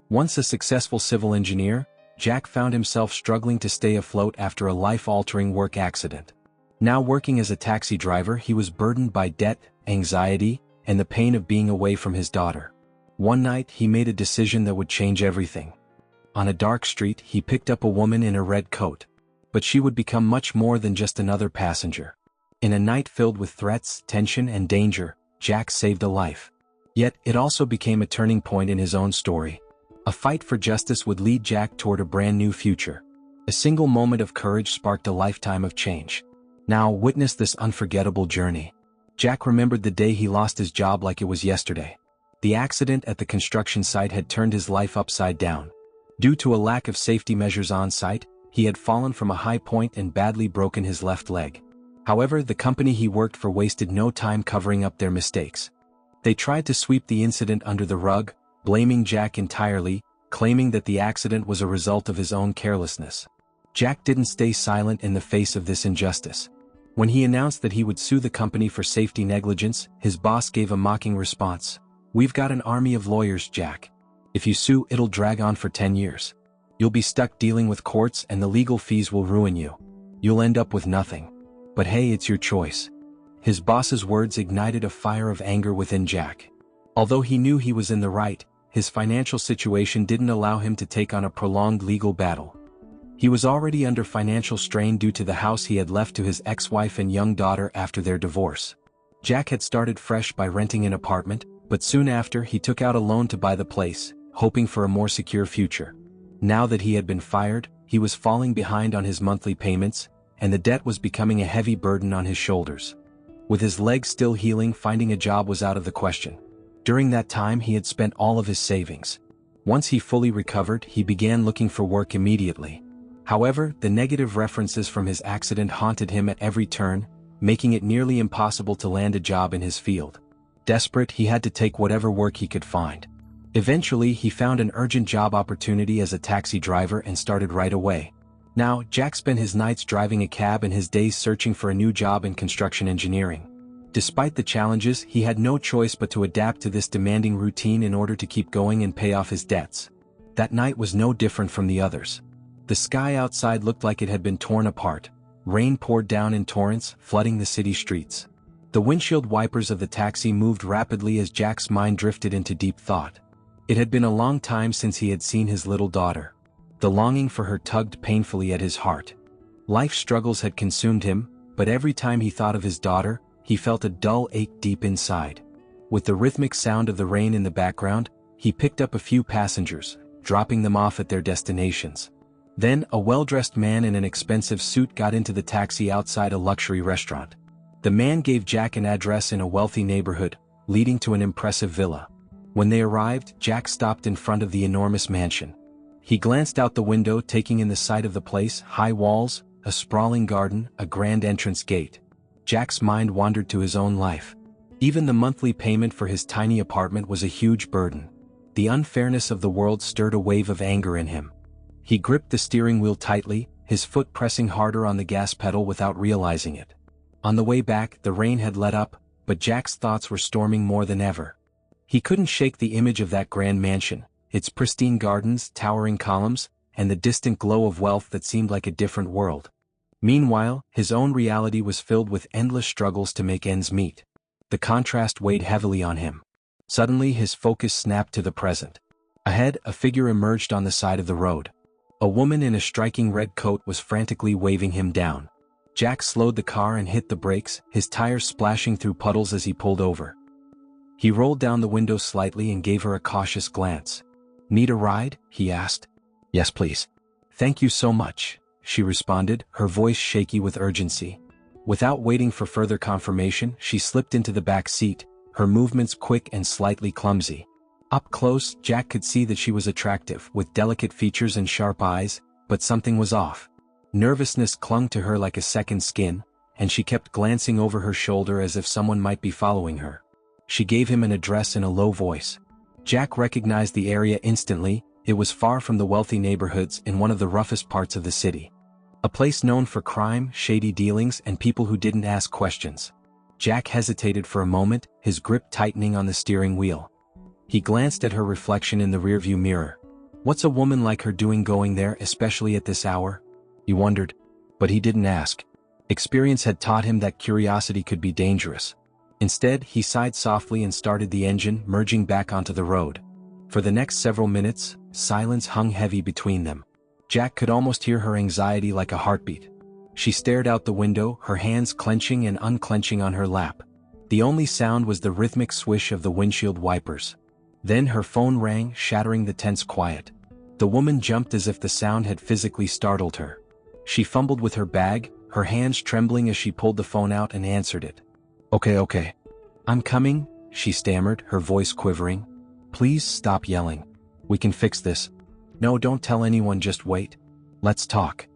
Once a successful civil engineer, Jack found himself struggling to stay afloat after a life-altering work accident. Now working as a taxi driver, he was burdened by debt, anxiety, and the pain of being away from his daughter. One night, he made a decision that would change everything. On a dark street, he picked up a woman in a red coat. But she would become much more than just another passenger. In a night filled with threats, tension, and danger, Jack saved a life. Yet, it also became a turning point in his own story. A fight for justice would lead Jack toward a brand new future. A single moment of courage sparked a lifetime of change. Now, witness this unforgettable journey. Jack remembered the day he lost his job like it was yesterday. The accident at the construction site had turned his life upside down. Due to a lack of safety measures on site, he had fallen from a high point and badly broken his left leg. However, the company he worked for wasted no time covering up their mistakes. They tried to sweep the incident under the rug, blaming Jack entirely, claiming that the accident was a result of his own carelessness. Jack didn't stay silent in the face of this injustice. When he announced that he would sue the company for safety negligence, his boss gave a mocking response. "We've got an army of lawyers, Jack. If you sue, it'll drag on for 10 years. You'll be stuck dealing with courts and the legal fees will ruin you. You'll end up with nothing. But hey, it's your choice." His boss's words ignited a fire of anger within Jack. Although he knew he was in the right, his financial situation didn't allow him to take on a prolonged legal battle. He was already under financial strain due to the house he had left to his ex-wife and young daughter after their divorce. Jack had started fresh by renting an apartment, but soon after he took out a loan to buy the place, hoping for a more secure future. Now that he had been fired, he was falling behind on his monthly payments, and the debt was becoming a heavy burden on his shoulders. With his legs still healing, finding a job was out of the question. During that time he had spent all of his savings. Once he fully recovered, he began looking for work immediately. However, the negative references from his accident haunted him at every turn, making it nearly impossible to land a job in his field. Desperate, he had to take whatever work he could find. Eventually, he found an urgent job opportunity as a taxi driver and started right away. Now, Jack spent his nights driving a cab and his days searching for a new job in construction engineering. Despite the challenges, he had no choice but to adapt to this demanding routine in order to keep going and pay off his debts. That night was no different from the others. The sky outside looked like it had been torn apart. Rain poured down in torrents, flooding the city streets. The windshield wipers of the taxi moved rapidly as Jack's mind drifted into deep thought. It had been a long time since he had seen his little daughter. The longing for her tugged painfully at his heart. Life struggles had consumed him, but every time he thought of his daughter, he felt a dull ache deep inside. With the rhythmic sound of the rain in the background, he picked up a few passengers, dropping them off at their destinations. Then, a well-dressed man in an expensive suit got into the taxi outside a luxury restaurant. The man gave Jack an address in a wealthy neighborhood, leading to an impressive villa. When they arrived, Jack stopped in front of the enormous mansion. He glanced out the window, taking in the sight of the place: high walls, a sprawling garden, a grand entrance gate. Jack's mind wandered to his own life. Even the monthly payment for his tiny apartment was a huge burden. The unfairness of the world stirred a wave of anger in him. He gripped the steering wheel tightly, his foot pressing harder on the gas pedal without realizing it. On the way back, the rain had let up, but Jack's thoughts were storming more than ever. He couldn't shake the image of that grand mansion, its pristine gardens, towering columns, and the distant glow of wealth that seemed like a different world. Meanwhile, his own reality was filled with endless struggles to make ends meet. The contrast weighed heavily on him. Suddenly, his focus snapped to the present. Ahead, a figure emerged on the side of the road. A woman in a striking red coat was frantically waving him down. Jack slowed the car and hit the brakes, his tires splashing through puddles as he pulled over. He rolled down the window slightly and gave her a cautious glance. "Need a ride?" he asked. "Yes, please." "Thank you so much," she responded, her voice shaky with urgency. Without waiting for further confirmation, she slipped into the back seat, her movements quick and slightly clumsy. Up close, Jack could see that she was attractive, with delicate features and sharp eyes, but something was off. Nervousness clung to her like a second skin, and she kept glancing over her shoulder as if someone might be following her. She gave him an address in a low voice. Jack recognized the area instantly. It was far from the wealthy neighborhoods in one of the roughest parts of the city. A place known for crime, shady dealings, and people who didn't ask questions. Jack hesitated for a moment, his grip tightening on the steering wheel. He glanced at her reflection in the rearview mirror. What's a woman like her doing going there, especially at this hour? He wondered. But he didn't ask. Experience had taught him that curiosity could be dangerous. Instead, he sighed softly and started the engine, merging back onto the road. For the next several minutes, silence hung heavy between them. Jack could almost hear her anxiety like a heartbeat. She stared out the window, her hands clenching and unclenching on her lap. The only sound was the rhythmic swish of the windshield wipers. Then her phone rang, shattering the tense quiet. The woman jumped as if the sound had physically startled her. She fumbled with her bag, her hands trembling as she pulled the phone out and answered it. Okay. I'm coming, she stammered, her voice quivering. Please stop yelling. We can fix this. No, don't tell anyone, just wait. Let's talk.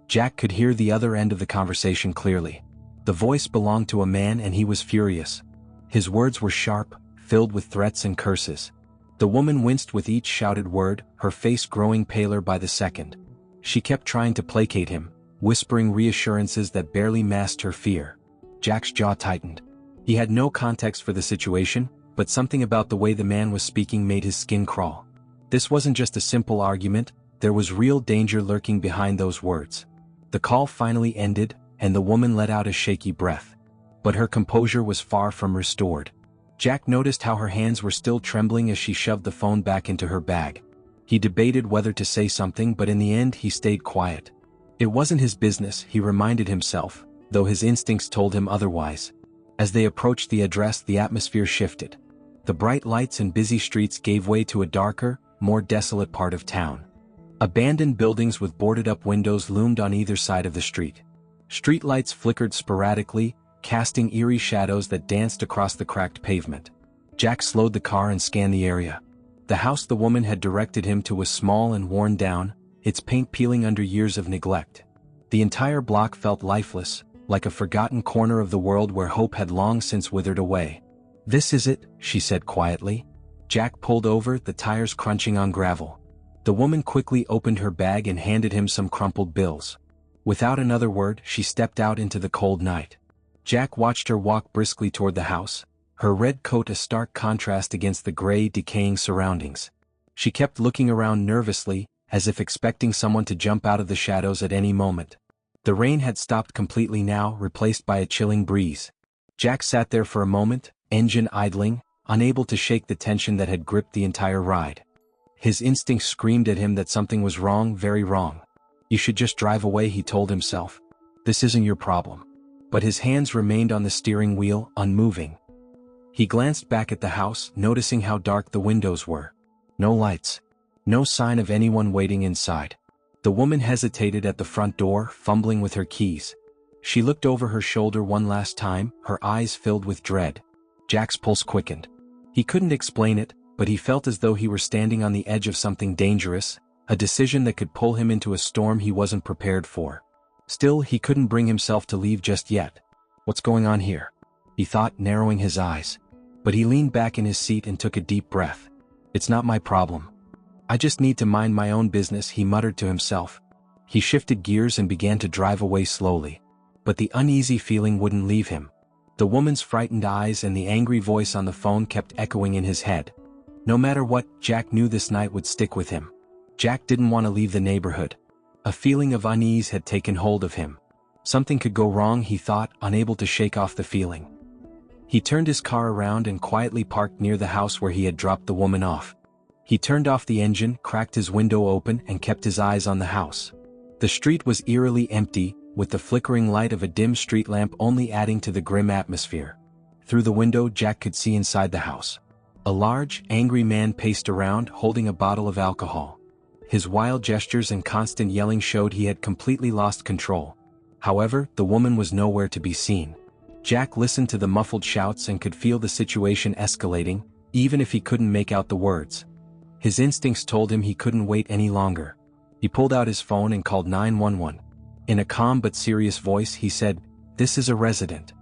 Jack could hear the other end of the conversation clearly. The voice belonged to a man and he was furious. His words were sharp, filled with threats and curses. The woman winced with each shouted word, her face growing paler by the second. She kept trying to placate him, whispering reassurances that barely masked her fear. Jack's jaw tightened. He had no context for the situation, but something about the way the man was speaking made his skin crawl. This wasn't just a simple argument, there was real danger lurking behind those words. The call finally ended, and the woman let out a shaky breath. But her composure was far from restored. Jack noticed how her hands were still trembling as she shoved the phone back into her bag. He debated whether to say something, but in the end he stayed quiet. It wasn't his business, he reminded himself, though his instincts told him otherwise. As they approached the address, the atmosphere shifted. The bright lights and busy streets gave way to a darker, more desolate part of town. Abandoned buildings with boarded-up windows loomed on either side of the street. Streetlights flickered sporadically, casting eerie shadows that danced across the cracked pavement. Jack slowed the car and scanned the area. The house the woman had directed him to was small and worn down, its paint peeling under years of neglect. The entire block felt lifeless, like a forgotten corner of the world where hope had long since withered away. "This is it," she said quietly. Jack pulled over, the tires crunching on gravel. The woman quickly opened her bag and handed him some crumpled bills. Without another word, she stepped out into the cold night. Jack watched her walk briskly toward the house, her red coat a stark contrast against the gray, decaying surroundings. She kept looking around nervously, as if expecting someone to jump out of the shadows at any moment. The rain had stopped completely now, replaced by a chilling breeze. Jack sat there for a moment, engine idling, unable to shake the tension that had gripped the entire ride. His instincts screamed at him that something was wrong, very wrong. You should just drive away, he told himself. This isn't your problem. But his hands remained on the steering wheel, unmoving. He glanced back at the house, noticing how dark the windows were. No lights. No sign of anyone waiting inside. The woman hesitated at the front door, fumbling with her keys. She looked over her shoulder one last time, her eyes filled with dread. Jack's pulse quickened. He couldn't explain it, but he felt as though he were standing on the edge of something dangerous, a decision that could pull him into a storm he wasn't prepared for. Still, he couldn't bring himself to leave just yet. What's going on here? He thought, narrowing his eyes. But he leaned back in his seat and took a deep breath. It's not my problem. I just need to mind my own business, he muttered to himself. He shifted gears and began to drive away slowly. But the uneasy feeling wouldn't leave him. The woman's frightened eyes and the angry voice on the phone kept echoing in his head. No matter what, Jack knew this night would stick with him. Jack didn't want to leave the neighborhood. A feeling of unease had taken hold of him. Something could go wrong, he thought, unable to shake off the feeling. He turned his car around and quietly parked near the house where he had dropped the woman off. He turned off the engine, cracked his window open, and kept his eyes on the house. The street was eerily empty, with the flickering light of a dim street lamp only adding to the grim atmosphere. Through the window, Jack could see inside the house. A large, angry man paced around, holding a bottle of alcohol. His wild gestures and constant yelling showed he had completely lost control. However, the woman was nowhere to be seen. Jack listened to the muffled shouts and could feel the situation escalating, even if he couldn't make out the words. His instincts told him he couldn't wait any longer. He pulled out his phone and called 911. In a calm but serious voice, he said, "This is a resident.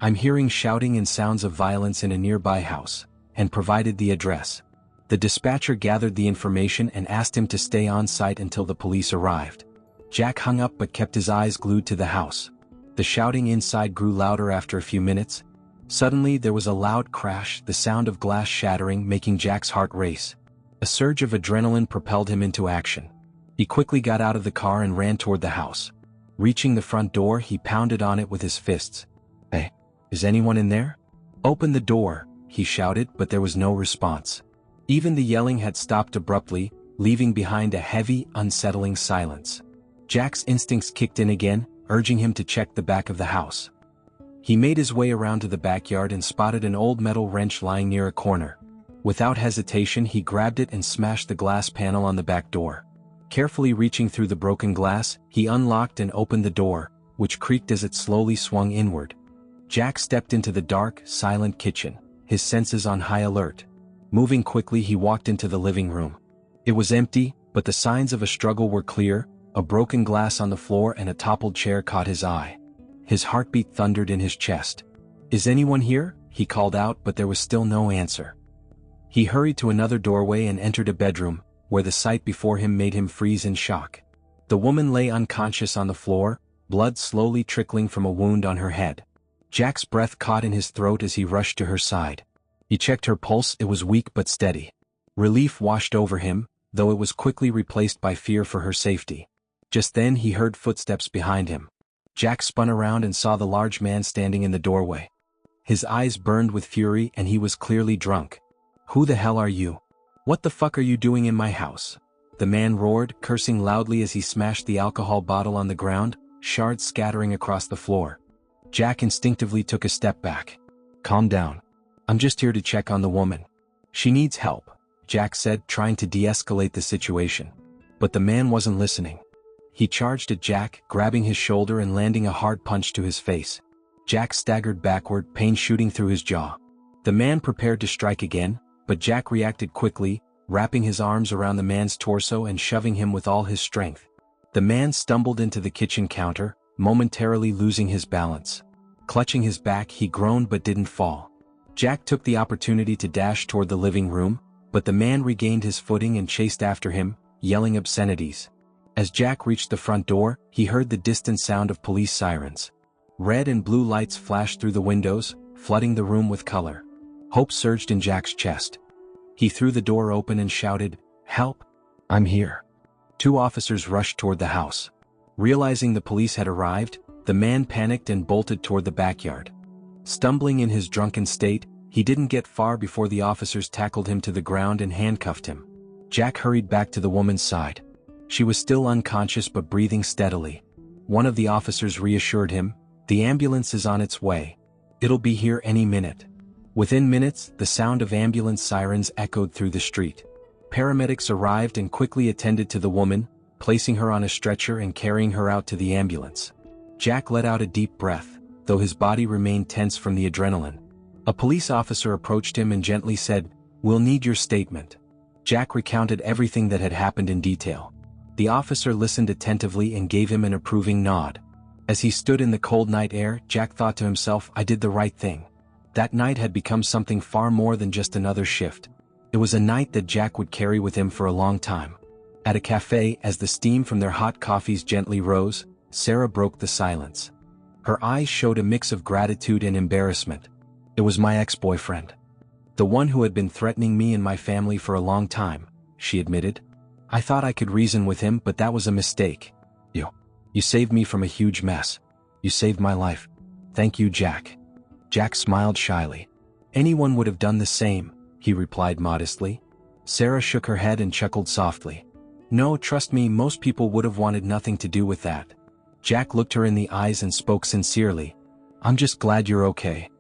I'm hearing shouting and sounds of violence in a nearby house," and provided the address. The dispatcher gathered the information and asked him to stay on site until the police arrived. Jack hung up but kept his eyes glued to the house. The shouting inside grew louder after a few minutes. Suddenly there was a loud crash, the sound of glass shattering, making Jack's heart race. A surge of adrenaline propelled him into action. He quickly got out of the car and ran toward the house. Reaching the front door, he pounded on it with his fists. "Hey, is anyone in there? Open the door," he shouted, but there was no response. Even the yelling had stopped abruptly, leaving behind a heavy, unsettling silence. Jack's instincts kicked in again, urging him to check the back of the house. He made his way around to the backyard and spotted an old metal wrench lying near a corner. Without hesitation, he grabbed it and smashed the glass panel on the back door. Carefully reaching through the broken glass, he unlocked and opened the door, which creaked as it slowly swung inward. Jack stepped into the dark, silent kitchen, his senses on high alert. Moving quickly, he walked into the living room. It was empty, but the signs of a struggle were clear. A broken glass on the floor and a toppled chair caught his eye. His heartbeat thundered in his chest. "Is anyone here?" he called out, but there was still no answer. He hurried to another doorway and entered a bedroom, where the sight before him made him freeze in shock. The woman lay unconscious on the floor, blood slowly trickling from a wound on her head. Jack's breath caught in his throat as he rushed to her side. He checked her pulse. It was weak but steady. Relief washed over him, though it was quickly replaced by fear for her safety. Just then he heard footsteps behind him. Jack spun around and saw the large man standing in the doorway. His eyes burned with fury and he was clearly drunk. "Who the hell are you? What the fuck are you doing in my house?" The man roared, cursing loudly as he smashed the alcohol bottle on the ground, shards scattering across the floor. Jack instinctively took a step back. "Calm down. I'm just here to check on the woman. She needs help," Jack said, trying to de-escalate the situation. But the man wasn't listening. He charged at Jack, grabbing his shoulder and landing a hard punch to his face. Jack staggered backward, pain shooting through his jaw. The man prepared to strike again, but Jack reacted quickly, wrapping his arms around the man's torso and shoving him with all his strength. The man stumbled into the kitchen counter, momentarily losing his balance. Clutching his back, he groaned but didn't fall. Jack took the opportunity to dash toward the living room, but the man regained his footing and chased after him, yelling obscenities. As Jack reached the front door, he heard the distant sound of police sirens. Red and blue lights flashed through the windows, flooding the room with color. Hope surged in Jack's chest. He threw the door open and shouted, "Help! I'm here." 2 officers rushed toward the house. Realizing the police had arrived, the man panicked and bolted toward the backyard. Stumbling in his drunken state, he didn't get far before the officers tackled him to the ground and handcuffed him. Jack hurried back to the woman's side. She was still unconscious but breathing steadily. One of the officers reassured him, "The ambulance is on its way. It'll be here any minute." Within minutes, the sound of ambulance sirens echoed through the street. Paramedics arrived and quickly attended to the woman, placing her on a stretcher and carrying her out to the ambulance. Jack let out a deep breath, though his body remained tense from the adrenaline. A police officer approached him and gently said, "We'll need your statement." Jack recounted everything that had happened in detail. The officer listened attentively and gave him an approving nod. As he stood in the cold night air, Jack thought to himself, "I did the right thing." That night had become something far more than just another shift. It was a night that Jack would carry with him for a long time. At a cafe, as the steam from their hot coffees gently rose, Sarah broke the silence. Her eyes showed a mix of gratitude and embarrassment. "It was my ex-boyfriend. The one who had been threatening me and my family for a long time," she admitted. "I thought I could reason with him, but that was a mistake. You saved me from a huge mess. You saved my life. Thank you, Jack." Jack smiled shyly. "Anyone would have done the same," he replied modestly. Sarah shook her head and chuckled softly. "No, trust me, most people would have wanted nothing to do with that." Jack looked her in the eyes and spoke sincerely. "I'm just glad you're okay."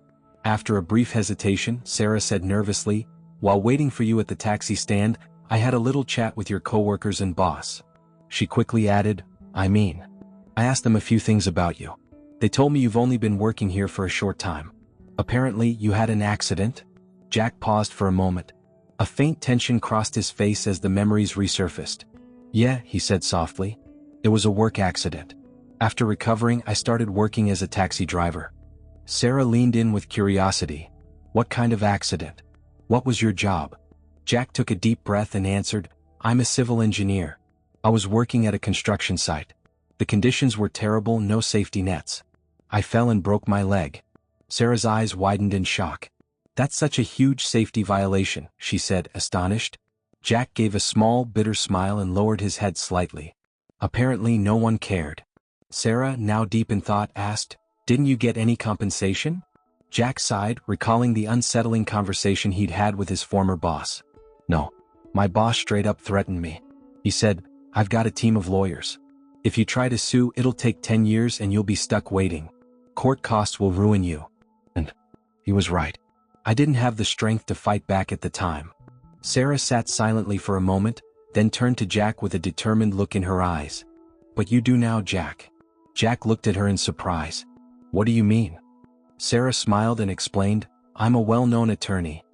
After a brief hesitation, Sarah said nervously, "While waiting for you at the taxi stand, I had a little chat with your coworkers and boss." She quickly added, I asked them a few things about you. They told me you've only been working here for a short time. Apparently, you had an accident?" Jack paused for a moment. A faint tension crossed his face as the memories resurfaced. "Yeah," he said softly. "It was a work accident. After recovering, I started working as a taxi driver." Sarah leaned in with curiosity. "What kind of accident? What was your job?" Jack took a deep breath and answered, "I'm a civil engineer. I was working at a construction site. The conditions were terrible, no safety nets. I fell and broke my leg." Sarah's eyes widened in shock. "That's such a huge safety violation," she said, astonished. Jack gave a small, bitter smile and lowered his head slightly. Apparently no one cared. Sarah, now deep in thought, asked, "Didn't you get any compensation?" Jack sighed, recalling the unsettling conversation he'd had with his former boss. "No. My boss straight up threatened me. He said, 'I've got a team of lawyers. If you try to sue, it'll take 10 years and you'll be stuck waiting. Court costs will ruin you.' And he was right. I didn't have the strength to fight back at the time." Sarah sat silently for a moment, then turned to Jack with a determined look in her eyes. "But you do now, Jack." Jack looked at her in surprise. "What do you mean?" Sarah smiled and explained, "I'm a well-known attorney.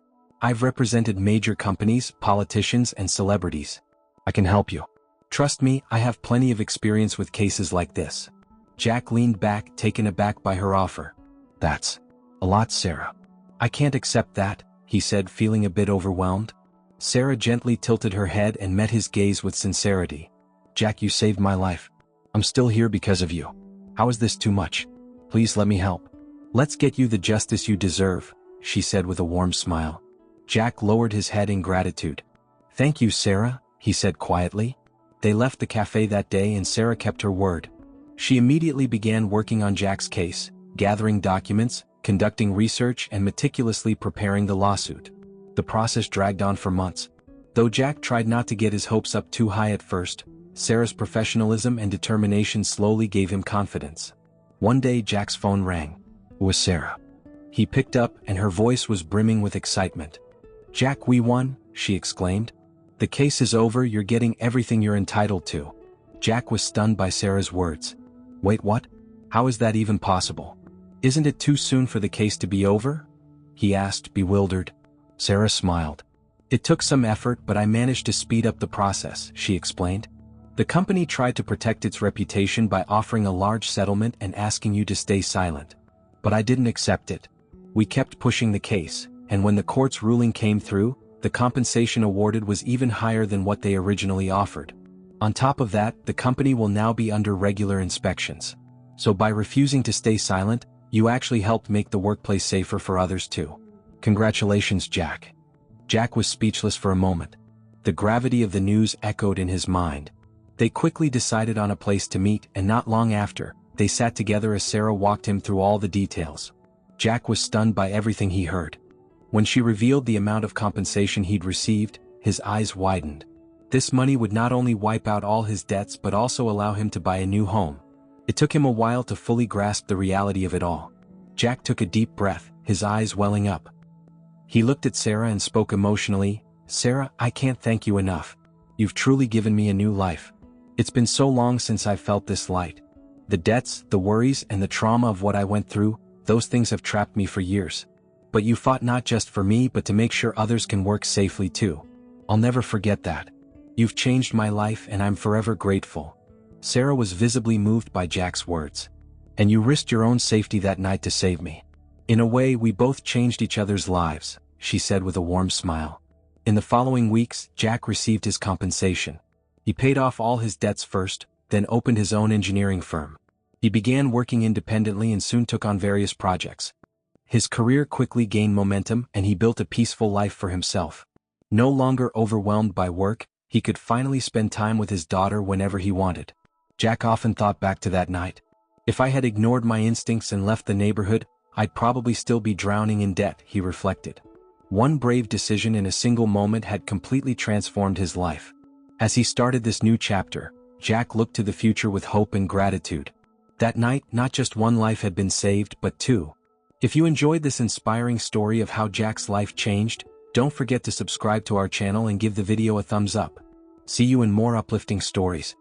I've represented major companies, politicians, and celebrities. I can help you. Trust me, I have plenty of experience with cases like this." Jack leaned back, taken aback by her offer. "That's a lot, Sarah." "I can't accept that," he said, feeling a bit overwhelmed. Sarah gently tilted her head and met his gaze with sincerity. "Jack, you saved my life. I'm still here because of you. How is this too much? Please let me help." "Let's get you the justice you deserve," she said with a warm smile. Jack lowered his head in gratitude. "Thank you, Sarah," he said quietly. They left the cafe that day and Sarah kept her word. She immediately began working on Jack's case, gathering documents, conducting research, and meticulously preparing the lawsuit. The process dragged on for months. Though Jack tried not to get his hopes up too high at first, Sarah's professionalism and determination slowly gave him confidence. One day Jack's phone rang. It was Sarah. He picked up and her voice was brimming with excitement. "Jack, we won," she exclaimed. "The case is over, you're getting everything you're entitled to." Jack was stunned by Sarah's words. "Wait, what? How is that even possible? Isn't it too soon for the case to be over?" he asked, bewildered. Sarah smiled. "It took some effort, but I managed to speed up the process," she explained. "The company tried to protect its reputation by offering a large settlement and asking you to stay silent. But I didn't accept it. We kept pushing the case, and when the court's ruling came through, the compensation awarded was even higher than what they originally offered. On top of that, the company will now be under regular inspections. So by refusing to stay silent, you actually helped make the workplace safer for others too. Congratulations, Jack." Jack was speechless for a moment. The gravity of the news echoed in his mind. They quickly decided on a place to meet, and not long after, they sat together as Sarah walked him through all the details. Jack was stunned by everything he heard. When she revealed the amount of compensation he'd received, his eyes widened. This money would not only wipe out all his debts but also allow him to buy a new home. It took him a while to fully grasp the reality of it all. Jack took a deep breath, his eyes welling up. He looked at Sarah and spoke emotionally, "Sarah, I can't thank you enough. You've truly given me a new life. It's been so long since I've felt this light. The debts, the worries, and the trauma of what I went through, those things have trapped me for years. But you fought not just for me but to make sure others can work safely too. I'll never forget that. You've changed my life and I'm forever grateful." Sarah was visibly moved by Jack's words. "And you risked your own safety that night to save me. In a way, we both changed each other's lives," she said with a warm smile. In the following weeks, Jack received his compensation. He paid off all his debts first, then opened his own engineering firm. He began working independently and soon took on various projects. His career quickly gained momentum and he built a peaceful life for himself. No longer overwhelmed by work, he could finally spend time with his daughter whenever he wanted. Jack often thought back to that night. "If I had ignored my instincts and left the neighborhood, I'd probably still be drowning in debt," he reflected. One brave decision in a single moment had completely transformed his life. As he started this new chapter, Jack looked to the future with hope and gratitude. That night, not just one life had been saved, but two. If you enjoyed this inspiring story of how Jack's life changed, don't forget to subscribe to our channel and give the video a thumbs up. See you in more uplifting stories.